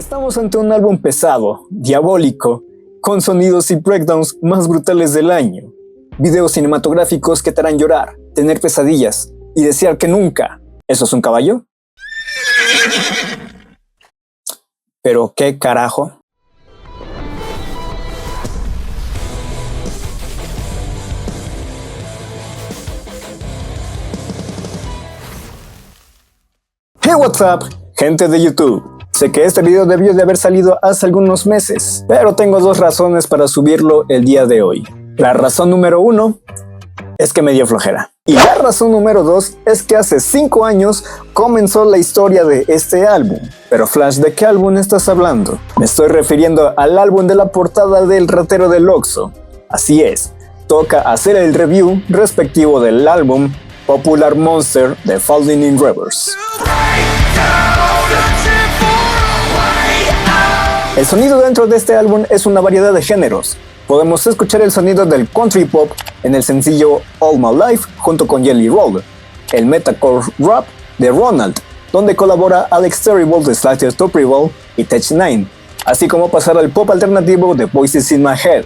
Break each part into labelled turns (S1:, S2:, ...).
S1: Estamos ante un álbum pesado, diabólico, con sonidos y breakdowns más brutales del año. Videos cinematográficos que te harán llorar, tener pesadillas y desear que nunca. ¿Eso es un caballo? ¿Pero qué carajo? Hey, what's up, gente de YouTube. Sé que este video debió de haber salido hace algunos meses, pero tengo dos razones para subirlo el día de hoy. La razón número 1 es que me dio flojera. Y la razón número 2 es que hace 5 años comenzó la historia de este álbum. Pero Flash, ¿de qué álbum estás hablando? Me estoy refiriendo al álbum de la portada del ratero del Oxxo. Así es, toca hacer el review respectivo del álbum Popular Monster de Falling in Reverse. El sonido dentro de este álbum es una variedad de géneros. Podemos escuchar el sonido del country pop en el sencillo All My Life junto con Jelly Roll, el metalcore rap de Ronald, donde colabora Alex Terrible de Slightly Stoppable y Tech-9, así como pasar al pop alternativo de Voices in My Head.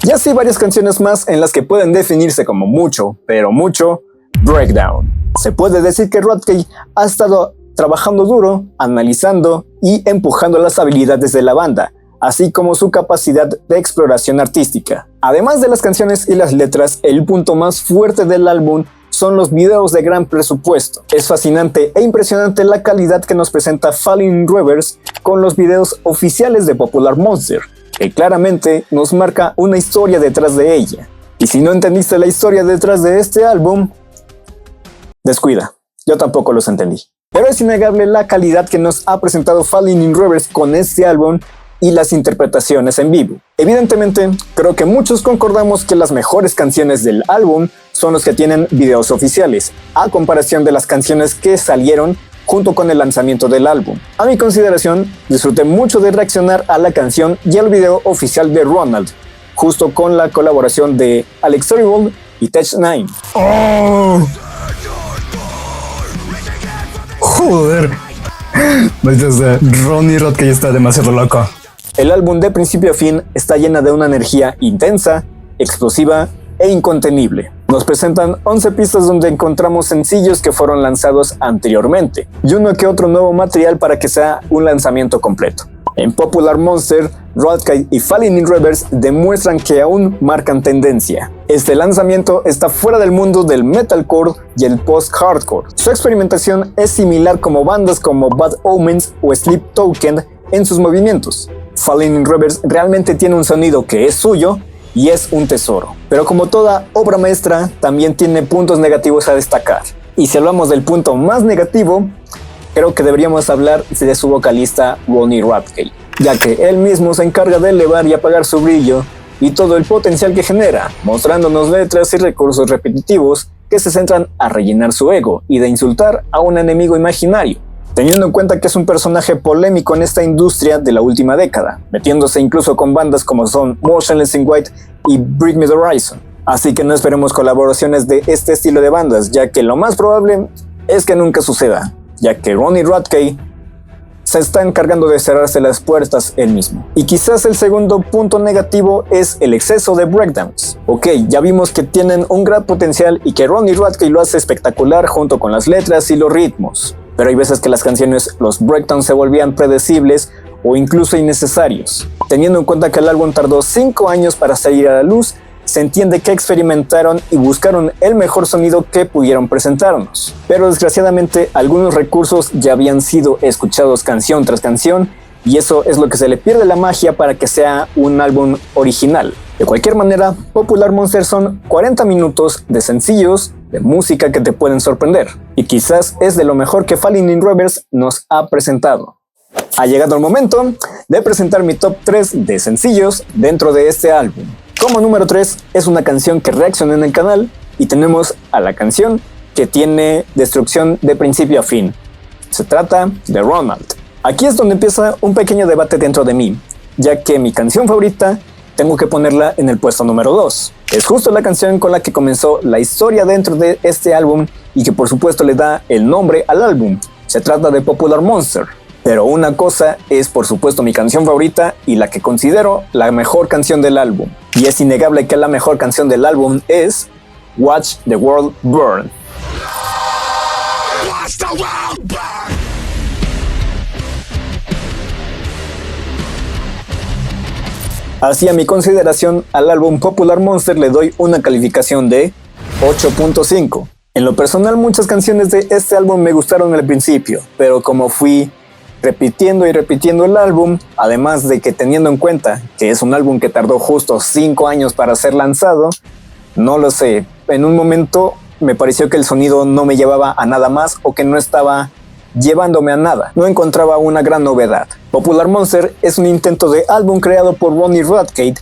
S1: Y así varias canciones más en las que pueden definirse como mucho, pero mucho, breakdown. Se puede decir que Rodkey ha estado trabajando duro, analizando y empujando las habilidades de la banda, así como su capacidad de exploración artística. Además de las canciones y las letras, el punto más fuerte del álbum son los videos de gran presupuesto. Es fascinante e impresionante la calidad que nos presenta Falling in Reverse con los videos oficiales de Popular Monster, que claramente nos marca una historia detrás de ella. Y si no entendiste la historia detrás de este álbum, descuida, yo tampoco los entendí. Pero es innegable la calidad que nos ha presentado Falling in Reverse con este álbum y las interpretaciones en vivo. Evidentemente, creo que muchos concordamos que las mejores canciones del álbum son los que tienen videos oficiales, a comparación de las canciones que salieron junto con el lanzamiento del álbum. A mi consideración, disfruté mucho de reaccionar a la canción y al video oficial de Ronald, justo con la colaboración de Alex Terrible y Tech-9.
S2: ¡Oh! Joder. Ronnie Rodkey está demasiado loco.
S1: El álbum de principio a fin está llena de una energía intensa, explosiva e incontenible. Nos presentan 11 pistas donde encontramos sencillos que fueron lanzados anteriormente y uno que otro nuevo material para que sea un lanzamiento completo. En Popular Monster, Rodkey y Falling in Reverse demuestran que aún marcan tendencia. Este lanzamiento está fuera del mundo del metalcore y el post-hardcore. Su experimentación es similar como bandas como Bad Omens o Sleep Token en sus movimientos. Falling in Reverse realmente tiene un sonido que es suyo y es un tesoro. Pero como toda obra maestra, también tiene puntos negativos a destacar. Y si hablamos del punto más negativo, creo que deberíamos hablar de su vocalista Ronnie Rodkey, ya que él mismo se encarga de elevar y apagar su brillo y todo el potencial que genera, mostrándonos letras y recursos repetitivos que se centran a rellenar su ego y de insultar a un enemigo imaginario, teniendo en cuenta que es un personaje polémico en esta industria de la última década, metiéndose incluso con bandas como son Motionless in White y Bring Me the Horizon. Así que no esperemos colaboraciones de este estilo de bandas, ya que lo más probable es que nunca suceda, ya que Ronnie Rodkey se está encargando de cerrarse las puertas él mismo. Y quizás el segundo punto negativo es el exceso de breakdowns. Ok, ya vimos que tienen un gran potencial y que Ronnie Rodkey lo hace espectacular junto con las letras y los ritmos, pero hay veces que las canciones, los breakdowns se volvían predecibles o incluso innecesarios. Teniendo en cuenta que el álbum tardó 5 años para salir a la luz, se entiende que experimentaron y buscaron el mejor sonido que pudieron presentarnos. Pero desgraciadamente algunos recursos ya habían sido escuchados canción tras canción y eso es lo que se le pierde la magia para que sea un álbum original. De cualquier manera, Popular Monster son 40 minutos de sencillos, de música que te pueden sorprender. Y quizás es de lo mejor que Falling in Reverse nos ha presentado. Ha llegado el momento de presentar mi top 3 de sencillos dentro de este álbum. Como número 3 es una canción que reaccioné en el canal y tenemos a la canción que tiene destrucción de principio a fin. Se trata de Ronald. Aquí es donde empieza un pequeño debate dentro de mí, ya que mi canción favorita tengo que ponerla en el puesto número 2. Es justo la canción con la que comenzó la historia dentro de este álbum y que por supuesto le da el nombre al álbum. Se trata de Popular Monster. Pero una cosa es por supuesto mi canción favorita y la que considero la mejor canción del álbum. Y es innegable que la mejor canción del álbum es Watch the World Burn. Watch the world burn. Así, a mi consideración al álbum Popular Monster le doy una calificación de 8.5. En lo personal, muchas canciones de este álbum me gustaron al principio, pero como fui repitiendo y repitiendo el álbum, además de que teniendo en cuenta que es un álbum que tardó justo 5 años para ser lanzado, no lo sé, en un momento me pareció que el sonido no me llevaba a nada más o que no estaba llevándome a nada. No encontraba una gran novedad. Popular Monster es un intento de álbum creado por Ronnie Radke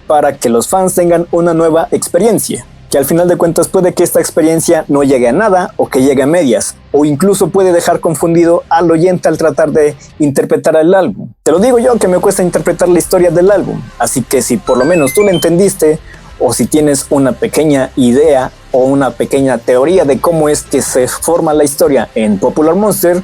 S1: para que los fans tengan una nueva experiencia, que al final de cuentas puede que esta experiencia no llegue a nada o que llegue a medias, o incluso puede dejar confundido al oyente al tratar de interpretar el álbum. Te lo digo yo que me cuesta interpretar la historia del álbum, así que si por lo menos tú lo entendiste, o si tienes una pequeña idea o una pequeña teoría de cómo es que se forma la historia en Popular Monster,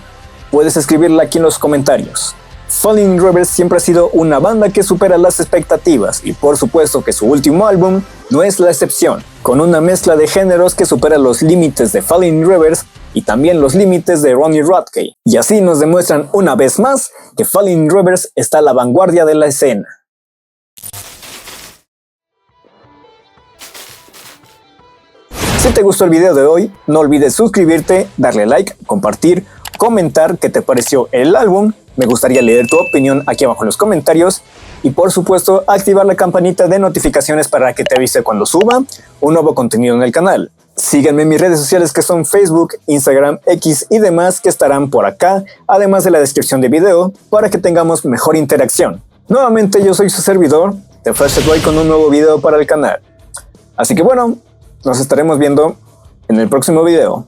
S1: puedes escribirla aquí en los comentarios. Falling in Reverse siempre ha sido una banda que supera las expectativas y por supuesto que su último álbum no es la excepción, con una mezcla de géneros que supera los límites de Falling in Reverse y también los límites de Ronnie Radke. Y así nos demuestran una vez más que Falling in Reverse está a la vanguardia de la escena. Si te gustó el video de hoy, no olvides suscribirte, darle like, compartir, comentar qué te pareció el álbum. Me gustaría leer tu opinión aquí abajo en los comentarios. Y por supuesto, activar la campanita de notificaciones para que te avise cuando suba un nuevo contenido en el canal. Sígueme en mis redes sociales que son Facebook, Instagram, X y demás que estarán por acá, además de la descripción del video, para que tengamos mejor interacción. Nuevamente yo soy su servidor, The Flash Boy, con un nuevo video para el canal. Así que bueno, nos estaremos viendo en el próximo video.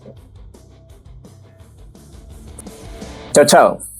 S1: Chao, chao.